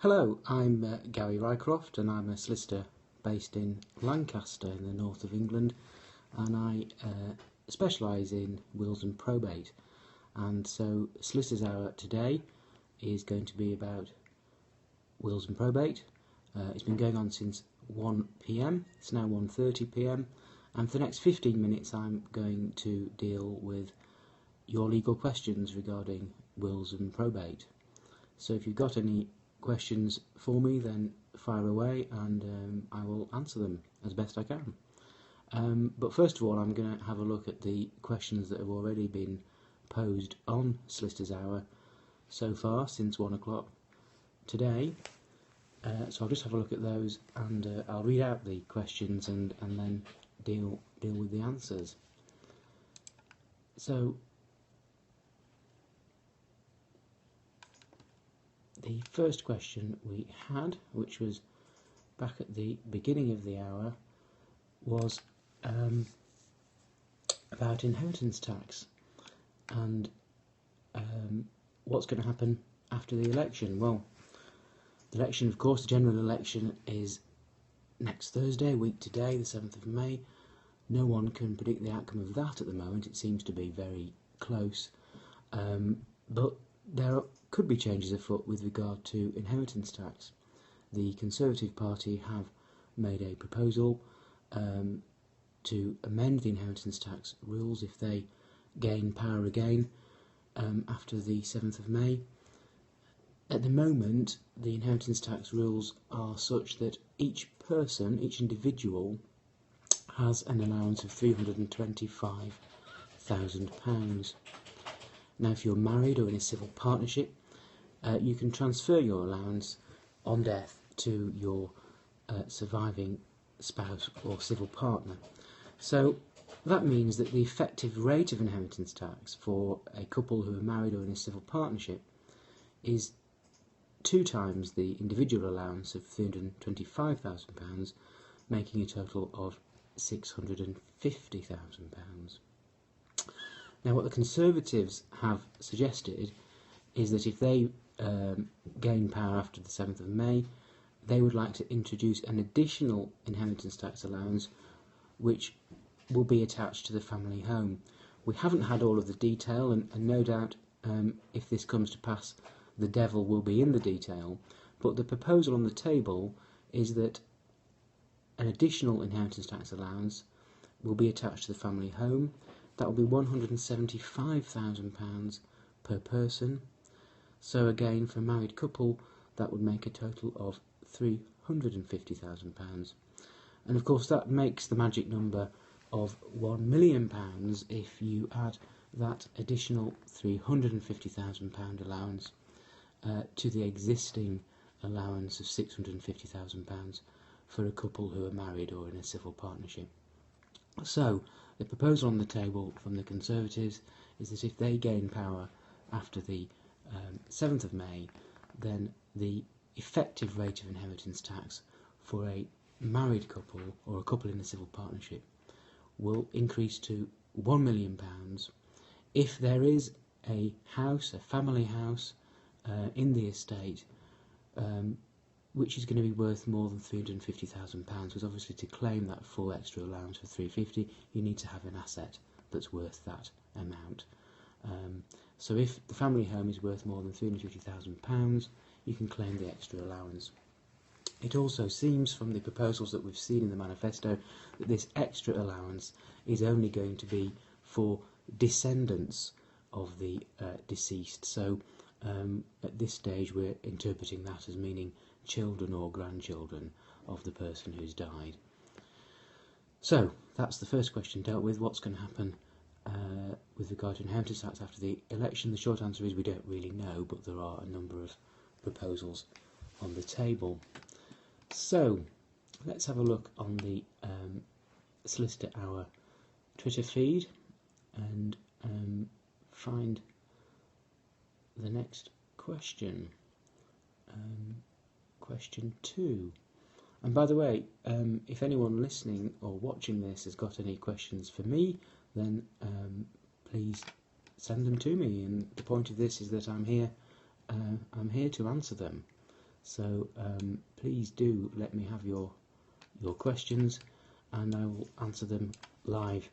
Hello, I'm Gary Rycroft and I'm a solicitor based in Lancaster in the north of England, and I specialise in wills and probate. And so Solicitor's Hour today is going to be about wills and probate. It's been going on since 1 p.m, it's now 1:30 p.m, and for the next 15 minutes I'm going to deal with your legal questions regarding wills and probate. So if you've got any questions for me, then fire away and I will answer them as best I can. But first of all, I'm going to have a look at the questions that have already been posed on Solicitor's Hour so far since 1 o'clock today. So I'll just have a look at those and I'll read out the questions and then deal with the answers. So the first question we had, which was back at the beginning of the hour, was about inheritance tax and what's going to happen after the election. Well, the election, of course, the general election is next Thursday, a week today, the 7th of May. No one can predict the outcome of that at the moment. It seems to be very close, but there could be changes afoot with regard to inheritance tax. The Conservative Party have made a proposal to amend the inheritance tax rules if they gain power again after the 7th of May. At the moment, the inheritance tax rules are such that each person, each individual, has an allowance of £325,000. Now, if you're married or in a civil partnership, you can transfer your allowance on death to your surviving spouse or civil partner. So that means that the effective rate of inheritance tax for a couple who are married or in a civil partnership is 2 times the individual allowance of £325,000, making a total of £650,000. Now, what the Conservatives have suggested is that if they gain power after the 7th of May, they would like to introduce an additional inheritance tax allowance which will be attached to the family home. We haven't had all of the detail, and no doubt if this comes to pass, the devil will be in the detail, but the proposal on the table is that an additional inheritance tax allowance will be attached to the family home. That will be £175,000 per person. So again, for a married couple, that would make a total of £350,000. And of course, that makes the magic number of £1 million if you add that additional £350,000 allowance to the existing allowance of £650,000 for a couple who are married or in a civil partnership. So the proposal on the table from the Conservatives is that if they gain power after the 7th of May, then the effective rate of inheritance tax for a married couple or a couple in a civil partnership will increase to £1 million if there is a house, a family house, in the estate which is going to be worth more than £350,000, because obviously to claim that full extra allowance for £350,000 you need to have an asset that's worth that amount. So if the family home is worth more than £350,000, you can claim the extra allowance. It also seems from the proposals that we've seen in the manifesto that this extra allowance is only going to be for descendants of the deceased. So at this stage we're interpreting that as meaning children or grandchildren of the person who's died. So that's the first question dealt with. What's going to happen with regard to inheritance tax after the election? The short answer is we don't really know, but there are a number of proposals on the table. So let's have a look on the Solicitor Hour Twitter feed and find the next question. Question 2. And by the way, if anyone listening or watching this has got any questions for me, then please send them to me. And the point of this is that I'm here to answer them. So please do let me have your questions, and I will answer them live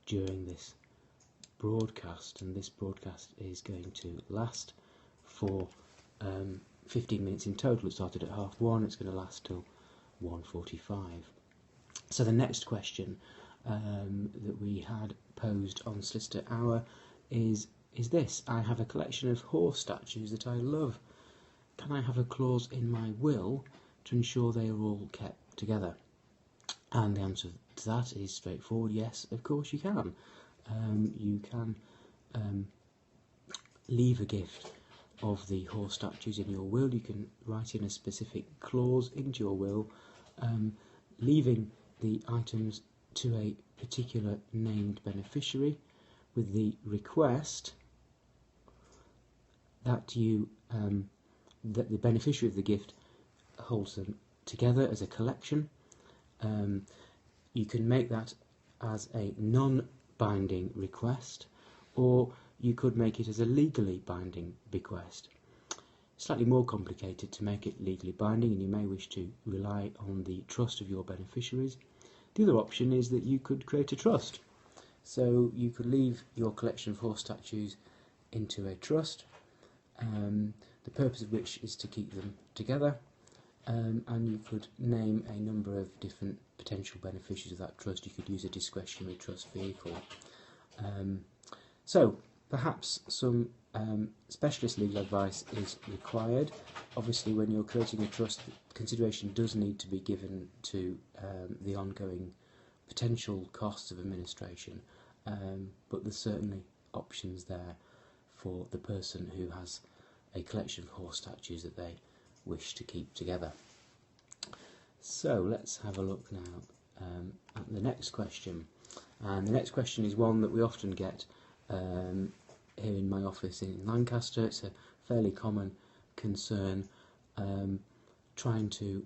during this broadcast. And this broadcast is going to last for 15 minutes in total. It started at 1:30. It's going to last till 1:45. So the next question that we had posed on Solicitor Hour is this: I have a collection of horse statues that I love. Can I have a clause in my will to ensure they are all kept together? And the answer to that is straightforward: yes, of course you can. You can leave a gift of the horse statues in your will. You can write in a specific clause into your will, leaving the items to a particular named beneficiary, with the request that that the beneficiary of the gift holds them together as a collection. You can make that as a non-binding request, or you could make it as a legally binding bequest. Slightly more complicated to make it legally binding, and you may wish to rely on the trust of your beneficiaries. The other option is that you could create a trust. So you could leave your collection of horse statues into a trust, the purpose of which is to keep them together, and you could name a number of different potential beneficiaries of that trust. You could use a discretionary trust vehicle. So perhaps some specialist legal advice is required. Obviously, when you're creating a trust, consideration does need to be given to the ongoing potential costs of administration, but there's certainly options there for the person who has a collection of horse statues that they wish to keep together. So let's have a look now at the next question. And the next question is one that we often get here in my office in Lancaster. It's a fairly common concern, trying to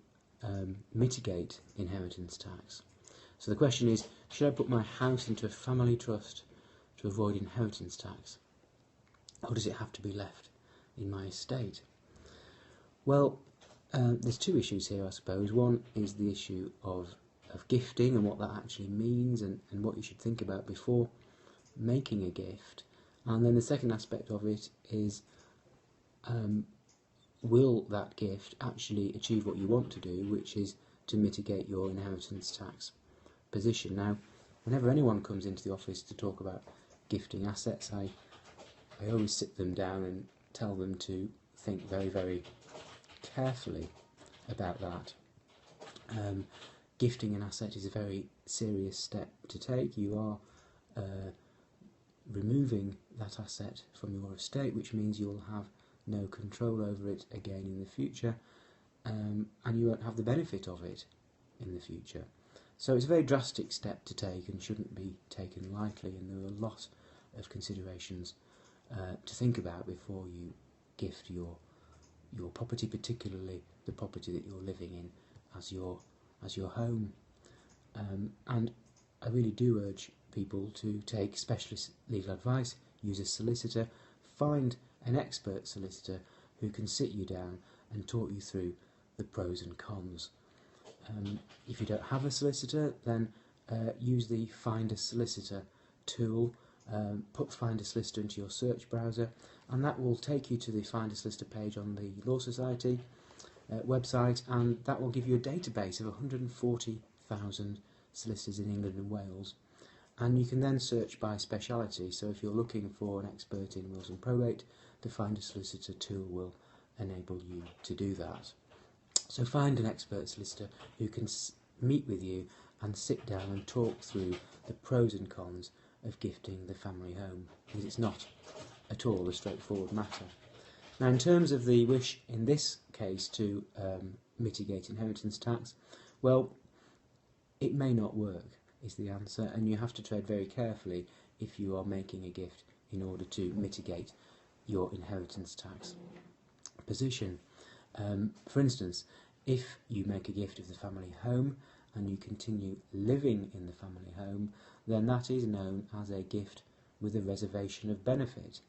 mitigate inheritance tax. So the question is, should I put my house into a family trust to avoid inheritance tax, or does it have to be left in my estate? Well, there's two issues here, I suppose. One is the issue of gifting and what that actually means, and what you should think about before making a gift. And then the second aspect of it is, will that gift actually achieve what you want to do, which is to mitigate your inheritance tax position. Now, whenever anyone comes into the office to talk about gifting assets, I always sit them down and tell them to think very, very carefully about that. Gifting an asset is a very serious step to take. You are removing that asset from your estate, which means you'll have no control over it again in the future, and you won't have the benefit of it in the future. So it's a very drastic step to take and shouldn't be taken lightly, and there are a lot of considerations to think about before you gift your property, particularly the property that you're living in as your home. And I really do urge people to take specialist legal advice, use a solicitor, find an expert solicitor who can sit you down and talk you through the pros and cons. If you don't have a solicitor, then use the Find a Solicitor tool. Put Find a Solicitor into your search browser, and that will take you to the Find a Solicitor page on the Law Society website, and that will give you a database of 140,000 solicitors in England and Wales. And you can then search by speciality. So if you're looking for an expert in wills and probate, the Find a Solicitor tool will enable you to do that. So find an expert solicitor who can meet with you and sit down and talk through the pros and cons of gifting the family home, because it's not at all a straightforward matter. Now, in terms of the wish in this case to mitigate inheritance tax, well, it may not work, is the answer, and you have to tread very carefully if you are making a gift in order to mitigate your inheritance tax position. For instance, if you make a gift of the family home and you continue living in the family home, then that is known as a gift with a reservation of benefit.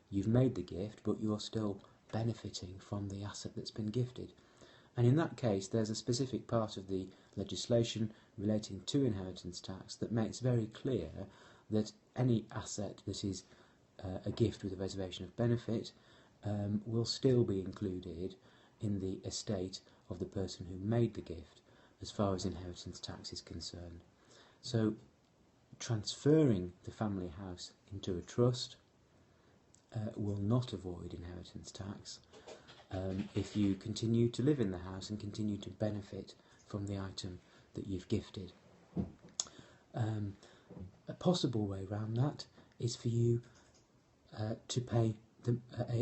You've made the gift, but you're still benefiting from the asset that's been gifted. And in that case, there's a specific part of the legislation relating to inheritance tax that makes very clear that any asset that is a gift with a reservation of benefit will still be included in the estate of the person who made the gift as far as inheritance tax is concerned. So transferring the family house into a trust will not avoid inheritance tax if you continue to live in the house and continue to benefit from the item that you've gifted. A possible way around that is for you to pay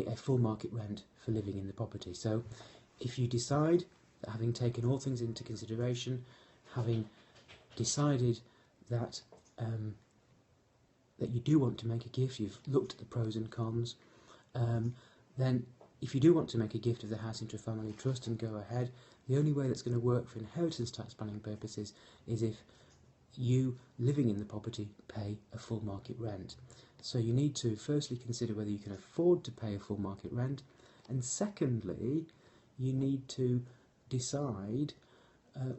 a full market rent for living in the property. So if you decide that, having taken all things into consideration, having decided that that you do want to make a gift, you've looked at the pros and cons, then if you do want to make a gift of the house into a family trust and go ahead, the only way that's going to work for inheritance tax planning purposes is if you, living in the property, pay a full market rent. So you need to firstly consider whether you can afford to pay a full market rent, and secondly, you need to decide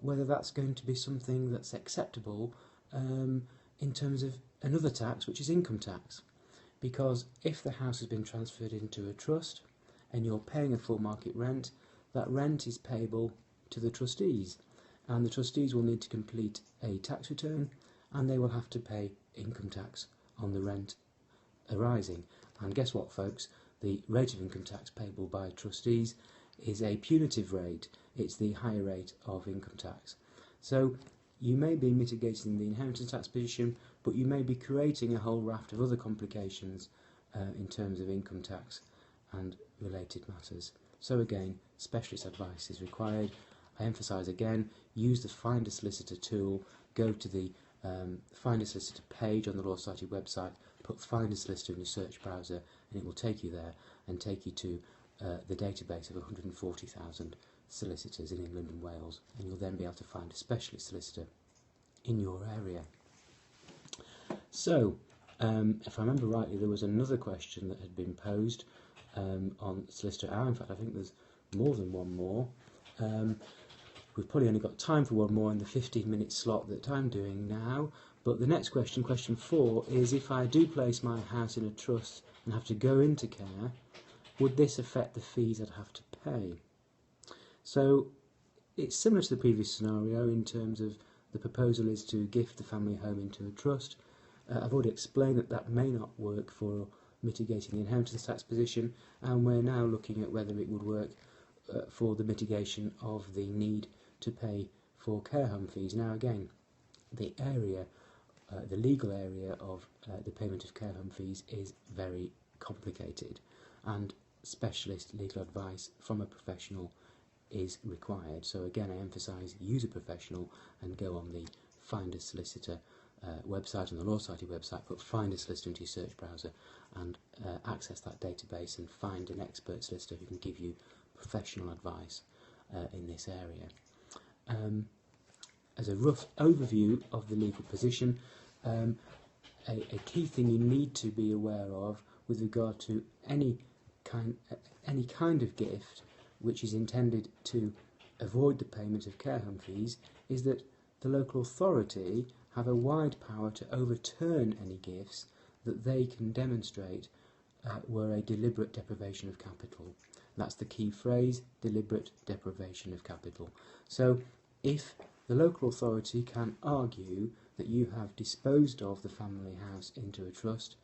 whether that's going to be something that's acceptable in terms of another tax, which is income tax. Because if the house has been transferred into a trust and you're paying a full market rent, that rent is payable to the trustees, and the trustees will need to complete a tax return, and they will have to pay income tax on the rent arising. And guess what, folks? The rate of income tax payable by trustees is a punitive rate. It's the higher rate of income tax. So you may be mitigating the inheritance tax position, but you may be creating a whole raft of other complications in terms of income tax and related matters. So again, specialist advice is required. I emphasise again, use the Find a Solicitor tool, go to the Find a Solicitor page on the Law Society website, put Find a Solicitor in your search browser, and it will take you there and take you to the database of 140,000 solicitors in England and Wales, and you'll then be able to find a specialist solicitor in your area. So, if I remember rightly, there was another question that had been posed on Solicitor Hour. In fact, I think there's more than one more. We've probably only got time for one more in the 15-minute slot that I'm doing now. But the next question, question 4, is if I do place my house in a trust and have to go into care, would this affect the fees I'd have to pay? So it's similar to the previous scenario in terms of the proposal is to gift the family home into a trust. I've already explained that that may not work for mitigating the inheritance tax position, and we're now looking at whether it would work for the mitigation of the need to pay for care home fees. Now again, the area, the legal area of the payment of care home fees is very complicated, and specialist legal advice from a professional is required. So again, I emphasise use a professional and go on the Find a Solicitor website, on the Law Society website, put Find a Solicitor into your search browser and access that database and find an expert solicitor who can give you professional advice in this area. As a rough overview of the legal position, a key thing you need to be aware of with regard to any kind of gift which is intended to avoid the payment of care home fees is that the local authority have a wide power to overturn any gifts that they can demonstrate were a deliberate deprivation of capital. That's the key phrase, deliberate deprivation of capital. So if the local authority can argue that you have disposed of the family house into a trust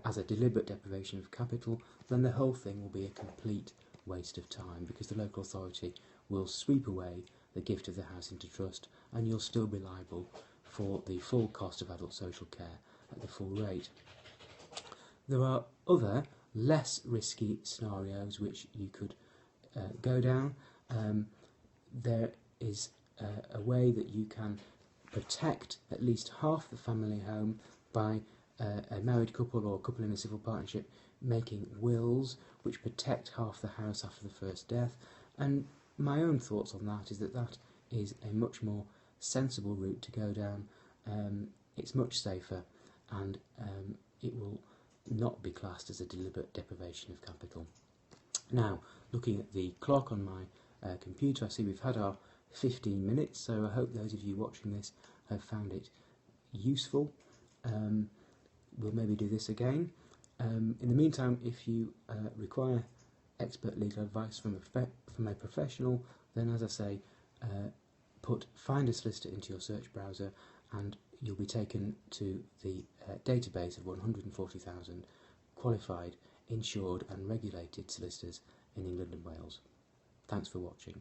as a deliberate deprivation of capital, then the whole thing will be a complete waste of time, because the local authority will sweep away the gift of the house into trust and you'll still be liable for the full cost of adult social care at the full rate. There are other less risky scenarios which you could go down. There is a way that you can protect at least half the family home by a married couple or a couple in a civil partnership making wills which protect half the house after the first death, and my own thoughts on that is that that is a much more sensible route to go down. It's much safer, and it will not be classed as a deliberate deprivation of capital. Now, looking at the clock on my computer. I see we've had our 15 minutes, so I hope those of you watching this have found it useful. We'll maybe do this again. In the meantime, if you require expert legal advice from a professional, then, as I say, put Find a Solicitor into your search browser and you'll be taken to the database of 140,000 qualified, insured and regulated solicitors in England and Wales. Thanks for watching.